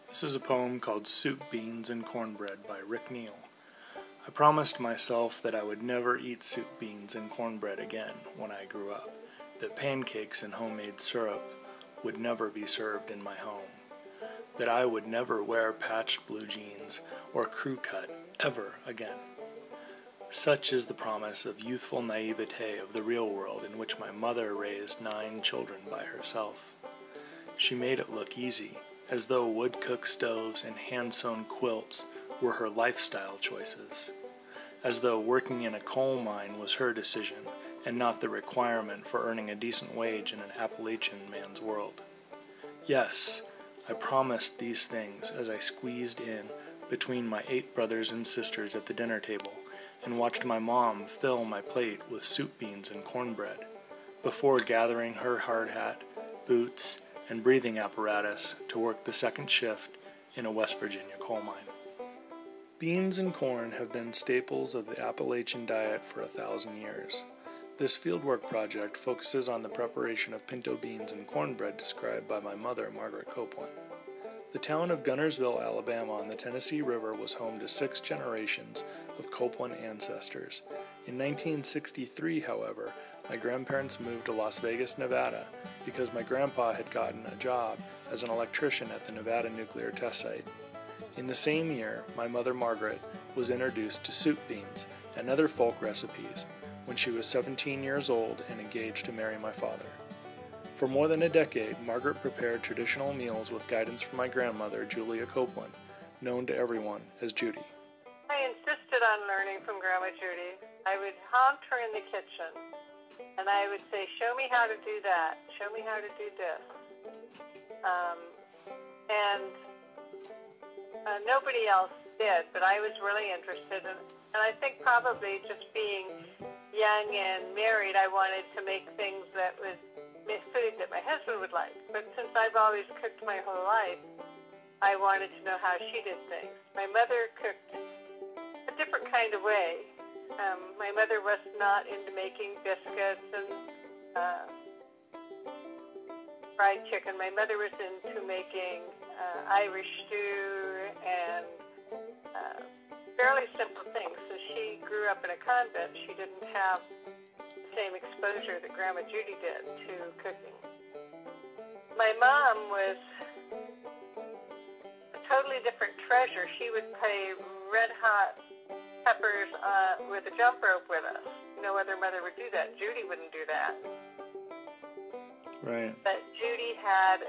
This is a poem called Soup, Beans, and Cornbread by Rick Neal. I promised myself that I would never eat soup, beans, and cornbread again when I grew up, that pancakes and homemade syrup would never be served in my home, that I would never wear patched blue jeans or crew cut ever again. Such is the promise of youthful naivete of the real world in which my mother raised 9 children by herself. She made it look easy, as though wood-cooked stoves and hand-sewn quilts were her lifestyle choices, as though working in a coal mine was her decision and not the requirement for earning a decent wage in an Appalachian man's world. Yes, I promised these things as I squeezed in between my 8 brothers and sisters at the dinner table and watched my mom fill my plate with soup, beans, and cornbread before gathering her hard hat, boots, and breathing apparatus to work the second shift in a West Virginia coal mine. Beans and corn have been staples of the Appalachian diet for 1,000 years. This fieldwork project focuses on the preparation of pinto beans and cornbread described by my mother, Margaret Copeland. The town of Gunnersville, Alabama on the Tennessee River was home to 6 generations of Copeland ancestors. In 1963, however, my grandparents moved to Las Vegas, Nevada, because my grandpa had gotten a job as an electrician at the Nevada nuclear test site. In the same year, my mother Margaret was introduced to soup beans and other folk recipes when she was 17 years old and engaged to marry my father. For more than a decade, Margaret prepared traditional meals with guidance from my grandmother, Julia Copeland, known to everyone as Judy. I insisted on learning from Grandma Judy. I would haunt her in the kitchen, and I would say, show me how to do that, show me how to do this. Nobody else did, but I was really interested, and I think probably just being young and married, I wanted to make things that was food that my husband would like. But since I've always cooked my whole life, I wanted to know how she did things. My mother cooked a different kind of way. My mother was not into making biscuits and fried chicken. My mother was into making Irish stew and fairly simple things. So she grew up in a convent. She didn't have the same exposure that Grandma Judy did to cooking. My mom was a totally different treasure. She would play red hot peppers with a jump rope with us. No other mother would do that. Judy wouldn't do that. Right. But Judy had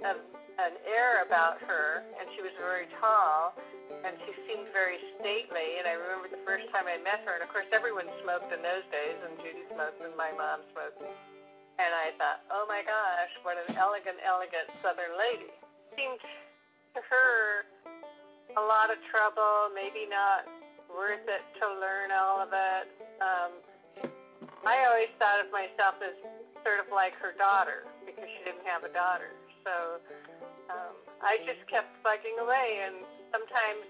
an air about her, and she was very tall, and she seemed very stately. And I remember the first time I met her, and of course everyone smoked in those days, and Judy smoked and my mom smoked. And I thought, oh my gosh, what an elegant, elegant Southern lady. Seemed to her a lot of trouble, maybe not worth it to learn all of it. I always thought of myself as sort of like her daughter, because she didn't have a daughter. So I just kept plugging away, and sometimes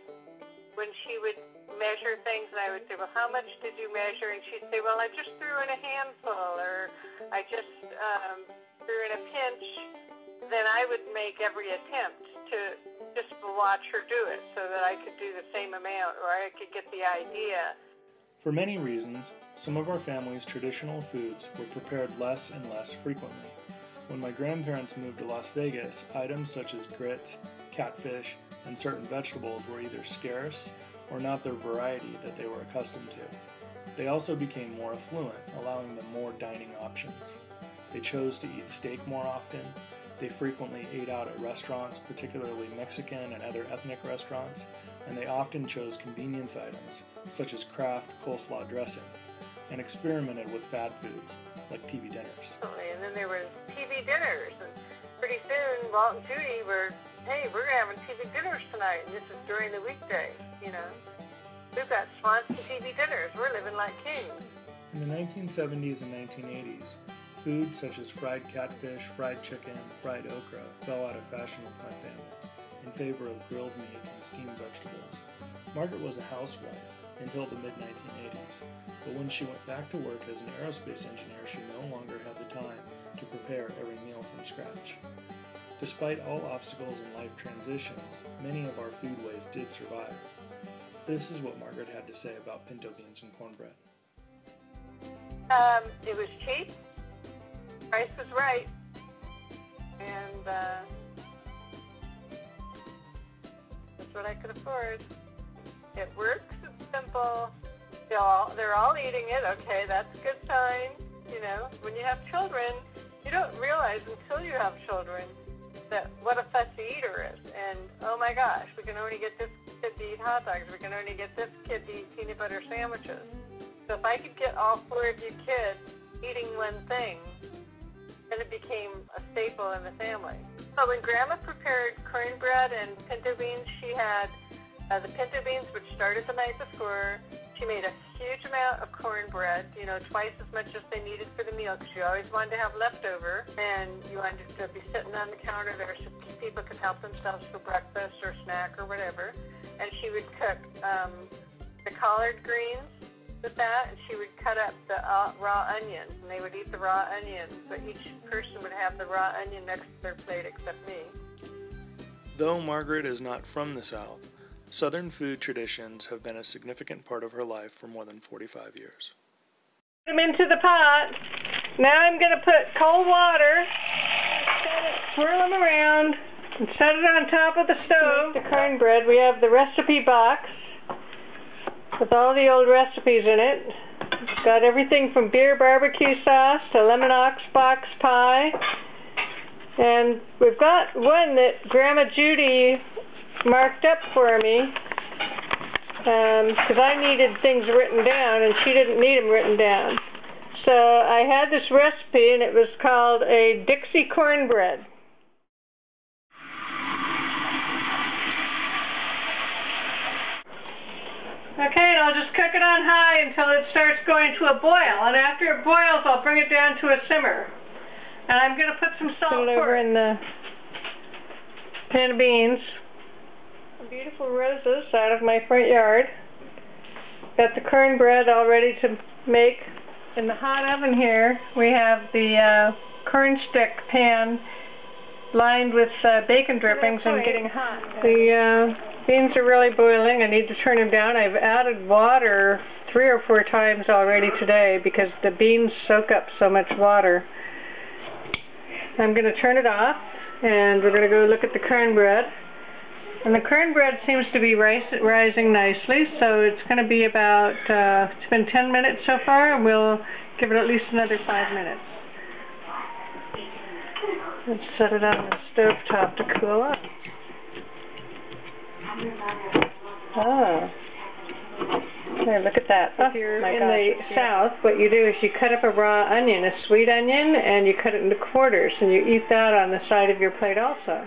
when she would measure things, and I would say, well, how much did you measure? And she'd say, well, I just threw in a handful, or I just threw in a pinch. Then I would make every attempt to just watch her do it so that I could do the same amount, or I could get the idea. For many reasons, some of our family's traditional foods were prepared less and less frequently. When my grandparents moved to Las Vegas, items such as grits, catfish, and certain vegetables were either scarce or not the variety that they were accustomed to. They also became more affluent, allowing them more dining options. They chose to eat steak more often. They frequently ate out at restaurants, particularly Mexican and other ethnic restaurants, and they often chose convenience items, such as Kraft coleslaw dressing, and experimented with fad foods, like TV dinners. And then there were TV dinners, and pretty soon Walt and Judy were, hey, we're having TV dinners tonight, and this is during the weekday, you know. We've got Swanson TV dinners. We're living like kings. In the 1970s and 1980s, foods such as fried catfish, fried chicken, fried okra fell out of fashion with my family, in favor of grilled meats and steamed vegetables. Margaret was a housewife until the mid-1980s, but when she went back to work as an aerospace engineer, she no longer had the time to prepare every meal from scratch. Despite all obstacles and life transitions, many of our foodways did survive. This is what Margaret had to say about pinto beans and cornbread. It was cheap, price was right, and that's what I could afford. It works, it's simple, they're all eating it, okay, that's a good sign. You know, when you have children, you don't realize until you have children that what a fussy eater is. And, oh my gosh, we can only get this kid to eat hot dogs, we can only get this kid to eat peanut butter sandwiches. So if I could get all 4 of you kids eating one thing, then it became a staple in the family. So when Grandma prepared cornbread and pinto beans, she had the pinto beans, which started the night before. She made a huge amount of cornbread, you know, twice as much as they needed for the meal, because she always wanted to have leftover, and you wanted to be sitting on the counter there so people could help themselves for breakfast or snack or whatever. And she would cook the collard greens with that, and she would cut up the raw onions, and they would eat the raw onions, but each person would have the raw onion next to their plate except me. Though Margaret is not from the South, Southern food traditions have been a significant part of her life for more than 45 years. Put them into the pot. Now I'm going to put cold water, swirl them around, and set it on top of the stove. To make the cornbread, we have the recipe box with all the old recipes in it. It's got everything from beer barbecue sauce to lemon ox box pie. And we've got one that Grandma Judy marked up for me because I needed things written down and she didn't need them written down. So I had this recipe and it was called a Dixie cornbread. Okay, and I'll just cook it on high until it starts going to a boil, and after it boils I'll bring it down to a simmer. And I'm going to put some salt over in the pan of beans. Some beautiful roses out of my front yard. Got the cornbread all ready to make. In the hot oven here, we have the corn stick pan lined with bacon drippings and getting hot. The beans are really boiling. I need to turn them down. I've added water 3 or 4 times already today because the beans soak up so much water. I'm going to turn it off, and we're going to go look at the cornbread. And the cornbread seems to be rising nicely, so it's going to be about, it's been 10 minutes so far, and we'll give it at least another 5 minutes. Let's set it on the stovetop to cool up. Oh. Here, look at that. If you're in the South, what you do is you cut up a raw onion, a sweet onion, and you cut it into quarters, and you eat that on the side of your plate also.